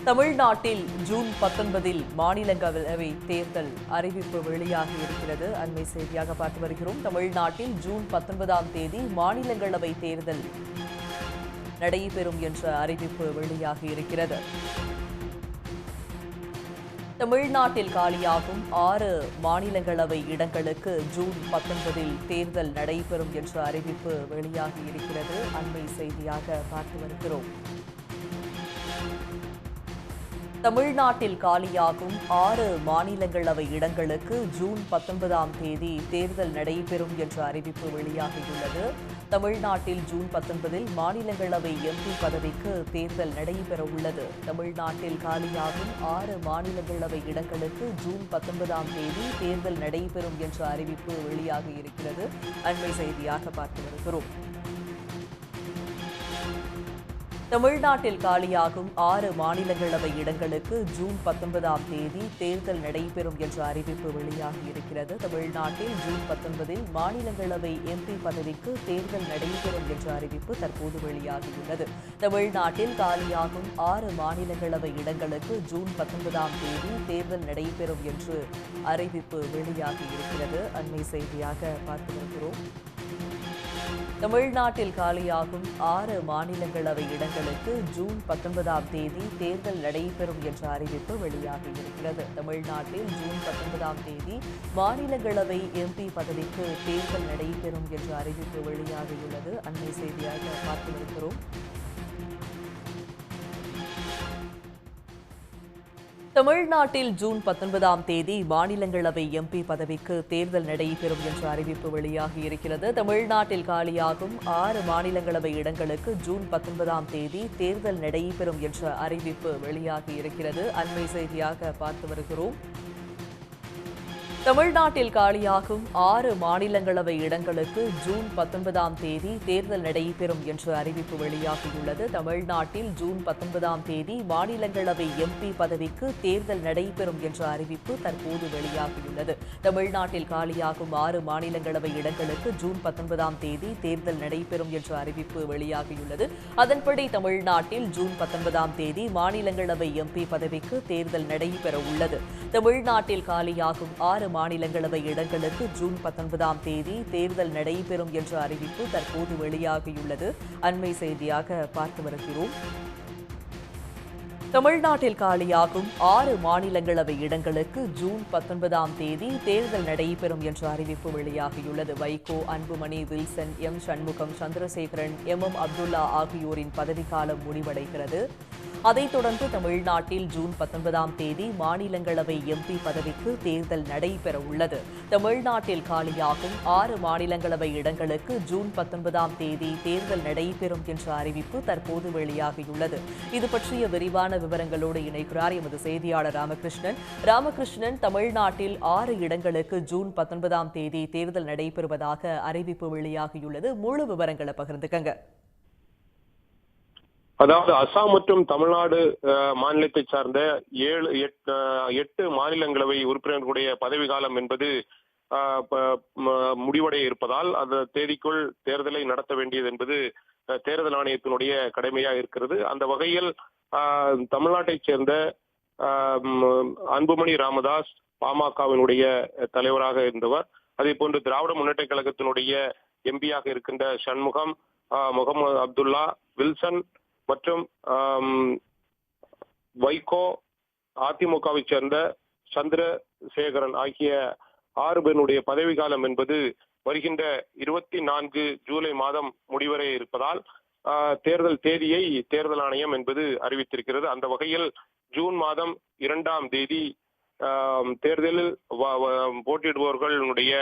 தமிழ்நாட்டில் ஜூன் 19 மாநிலங்களவை தேர்தல் அறிவிப்பு வெளியாகி இருக்கிறது. அண்மை செய்தியாக பார்த்து வருகிறோம். தமிழ்நாட்டில் ஜூன் 19ஆம் தேதி மாநிலங்களவை தேர்தல் நடைபெறும் என்ற அறிவிப்பு வெளியாகி இருக்கிறது. தமிழ்நாட்டில் காலியாகும் 6 மாநிலங்களவை இடங்களுக்கு ஜூன் 19 தேர்தல் நடைபெறும் என்ற அறிவிப்பு வெளியாகி இருக்கிறது. அண்மை செய்தியாக பார்த்து வருகிறோம். தமிழ்நாட்டில் காலியாகும் 6 மாநிலங்களவை இடங்களுக்கு ஜூன் 19ஆம் தேதி தேர்தல் நடைபெறும் என்ற அறிவிப்பு வெளியாகியுள்ளது. தமிழ்நாட்டில் ஜூன் 19இல் மாநிலங்களவை எம்பி பதவிக்கு தேர்தல் நடைபெறவுள்ளது. தமிழ்நாட்டில் காலியாகும் 6 மாநிலங்களவை இடங்களுக்கு ஜூன் 19ஆம் தேதி தேர்தல் நடைபெறும் என்ற அறிவிப்பு வெளியாகியிருக்கிறது. அண்மை செய்தியாக பார்த்து வருகிறோம். தமிழ்நாட்டில் காலியாகும் 6 மாநிலங்களவை இடங்களுக்கு ஜூன் 19ஆம் தேதி தேர்தல் நடைபெறும் என்ற அறிவிப்பு வெளியாகியிருக்கிறது. தமிழ்நாட்டில் ஜூன் 19இல் மாநிலங்களவை எம்பி பதவிக்கு தேர்தல் நடைபெறும் என்ற அறிவிப்பு தற்போது வெளியாகியுள்ளது. தமிழ்நாட்டில் காலியாகும் 6 மாநிலங்களவை இடங்களுக்கு ஜூன் 19ஆம் தேதி தேர்தல் நடைபெறும் என்று அறிவிப்பு வெளியாகியிருக்கிறது. அண்மை செய்தியாக பார்த்து வருகிறோம். தமிழ்நாட்டில் காலியாகும் 6 மாநிலங்களவை இடங்களுக்கு ஜூன் 19ஆம் தேதி தேர்தல் நடைபெறும் என்ற அறிவிப்பு வெளியாகியிருக்கிறது. தமிழ்நாட்டில் ஜூன் 19ஆம் தேதி மாநிலங்களவை எம்பி பதவிக்கு தேர்தல் நடைபெறும் என்ற அறிவிப்பு வெளியாகியுள்ளது. அண்மை செய்தியாக பார்த்து வருகிறோம். தமிழ்நாட்டில் ஜூன் 19ஆம் தேதி மாநிலங்களவை எம்பி பதவிக்கு தேர்தல் நடைபெறும் என்ற அறிவிப்பு வெளியாகியிருக்கிறது. தமிழ்நாட்டில் காலியாகும் 6 மாநிலங்களவை இடங்களுக்கு ஜூன் 19ஆம் தேதி தேர்தல் நடைபெறும் என்ற அறிவிப்பு வெளியாகியிருக்கிறது. அண்மை செய்தியாக பார்த்து வருகிறோம். தமிழ்நாட்டில் காலியாகும் 6 மாநிலங்களவை இடங்களுக்கு ஜூன் 19ஆம் தேதி தேர்தல் நடைபெறும் என்ற அறிவிப்பு வெளியாகியுள்ளது. தமிழ்நாட்டில் ஜூன் 19ஆம் தேதி மாநிலங்களவை எம்பி பதவிக்கு தேர்தல் நடைபெறும் என்ற அறிவிப்பு தற்போது வெளியாகியுள்ளது. தமிழ்நாட்டில் காலியாகும் 6 மாநிலங்களவை இடங்களுக்கு ஜூன் 19ஆம் தேதி தேர்தல் நடைபெறும் என்ற அறிவிப்பு வெளியாகியுள்ளது. அதன்படி தமிழ்நாட்டில் ஜூன் 19ஆம் தேதி மாநிலங்களவை எம்பி பதவிக்கு தேர்தல் நடைபெற உள்ளது. தமிழ்நாட்டில் காலியாகும் 6 மாநிலங்களவை இடங்களுக்கு ஜூன் 19ஆம் தேதி தேர்தல் நடைபெறும் என்ற அறிவிப்பு தற்போது வெளியாகியுள்ளது. அண்மை செய்தியாக பார்த்து வருகிறோம். தமிழ்நாட்டில் காலியாகும் 6 மாநிலங்களவை இடங்களுக்கு ஜூன் 19ஆம் தேதி தேர்தல் நடைபெறும் என்ற அறிவிப்பு வெளியாகியுள்ளது. Vaiko, Anbumani, Wilson, M Shanmugam, Chandrasekaran, M Abdullah ஆகியோரின் பதவிக்காலம் முடிவடைகிறது. அதைத் தொடர்ந்து தமிழ்நாட்டில் ஜூன் 19ஆம் தேதி மாநிலங்களவை எம்பி பதவிக்கு தேர்தல் நடைபெற உள்ளது. தமிழ்நாட்டில் காலியாகும் 6 மாநிலங்களவை இடங்களுக்கு ஜூன் 19ஆம் தேதி தேர்தல் நடைபெறும் என்ற அறிவிப்பு தற்போது வெளியாகியுள்ளது. இது பற்றிய விரிவான விவரங்களோடு இணைக்கிறார் எமது செய்தியாளர் ராமகிருஷ்ணன். ராமகிருஷ்ணன், தமிழ்நாட்டில் 6 இடங்களுக்கு ஜூன் 19ஆம் தேதி தேர்தல் நடைபெறுவதாக அறிவிப்பு வெளியாகியுள்ளது. முழு விவரங்களை பகிர்ந்துக்கங்க. அதாவது அசாம் மற்றும் தமிழ்நாடு மாநிலத்தை சார்ந்த 8 மாநிலங்களவை உறுப்பினர்களுடைய பதவிக்காலம் என்பது முடிவடைய இருப்பதால் அந்த தேதிக்குள் தேர்தலை நடத்த வேண்டியது என்பது தேர்தல் ஆணையத்தினுடைய கடமையாக இருக்கிறது. அந்த வகையில் தமிழ்நாட்டைச் சேர்ந்த அன்புமணி ராமதாஸ் பாமகவினுடைய தலைவராக இருந்தவர், அதே போன்று திராவிட முன்னேற்ற கழகத்தினுடைய எம்பியாக இருக்கின்ற சண்முகம், முகமது அப்துல்லா, வில்சன் மற்றும் வைகோ, அதிமுகவை சேர்ந்த சந்திரசேகரன் ஆகிய 6 பேருடைய பதவிக்காலம் என்பது வருகின்ற 24 ஜூலை மாதம் முடிவடைய இருப்பதால் தேர்தல் தேதியை தேர்தல் ஆணையம் என்பது அறிவித்திருக்கிறது. அந்த வகையில் ஜூன் மாதம் 2ஆம் தேதி தேர்தலில் போட்டியிடுபவர்களுடைய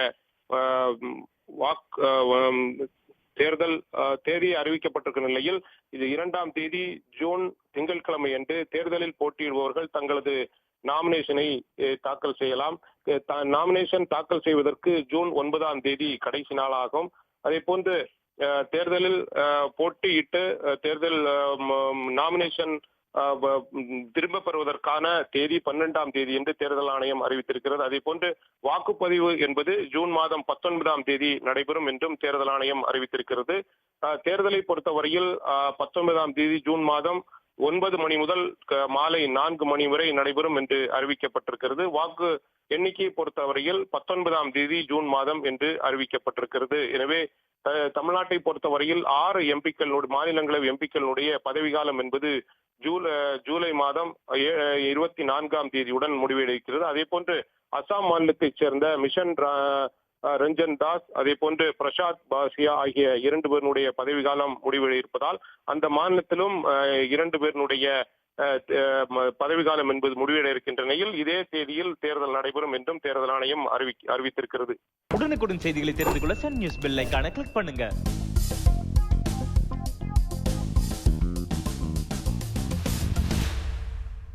தேர்தல் தேதி அறிவிக்கப்பட்டிருக்கிற நிலையில் இது 2ஆம் தேதி ஜூன் திங்கட்கிழமை அன்று தேர்தலில் போட்டியிடுபவர்கள் தங்களது நாமினேஷனை தாக்கல் செய்யலாம். நாமினேஷன் தாக்கல் செய்வதற்கு ஜூன் 9ஆம் தேதி கடைசி நாளாகும். அதே போன்று தேர்தலில் போட்டியிட்டு தேர்தல் நாமினேஷன் திரும்ப பெறுவதற்கான தேதி 12ஆம் தேதி என்று தேர்தல் ஆணையம் அறிவித்திருக்கிறது. அதே போன்று வாக்குப்பதிவு என்பது ஜூன் மாதம் 19ஆம் தேதி நடைபெறும் என்றும் தேர்தல் ஆணையம் அறிவித்திருக்கிறது. தேர்தலை பொறுத்தவரையில் 19ஆம் தேதி ஜூன் மாதம் 9 மணி முதல் மாலை 4 மணி வரை நடைபெறும் என்று அறிவிக்கப்பட்டிருக்கிறது. வாக்கு எண்ணிக்கையை பொறுத்தவரையில் 19ஆம் தேதி ஜூன் மாதம் என்று அறிவிக்கப்பட்டிருக்கிறது. எனவே தமிழ்நாட்டை பொறுத்தவரையில் 6 எம்பிக்களுடைய மாநிலங்களவை எம்பிக்களுடைய பதவிக்காலம் என்பது ஜூலை மாதம் 24ஆம் தேதியுடன் முடிவடைகிறது. அதே போன்று அசாம் மாநிலத்தைச் சேர்ந்த மிஷன் ரஞ்சன் தாஸ், அதே போன்று பிரசாத் பாசியா ஆகிய 2 பேருடைய பதவிக்காலம் முடிவடைய இருப்பதால் அந்த மாநிலத்திலும் 2 பேருடைய பதவிக்காலம் என்பது முடிவடைய இருக்கின்ற நிலையில் இதே தேதியில் தேர்தல் நடைபெறும் என்றும் தேர்தல் ஆணையம் அறிவித்திருக்கிறது. உடனுக்குடன் செய்திகளை தெரிந்து கொள்ள சன் நியூஸ் பெல் ஐகானை கிளிக் பண்ணுங்க.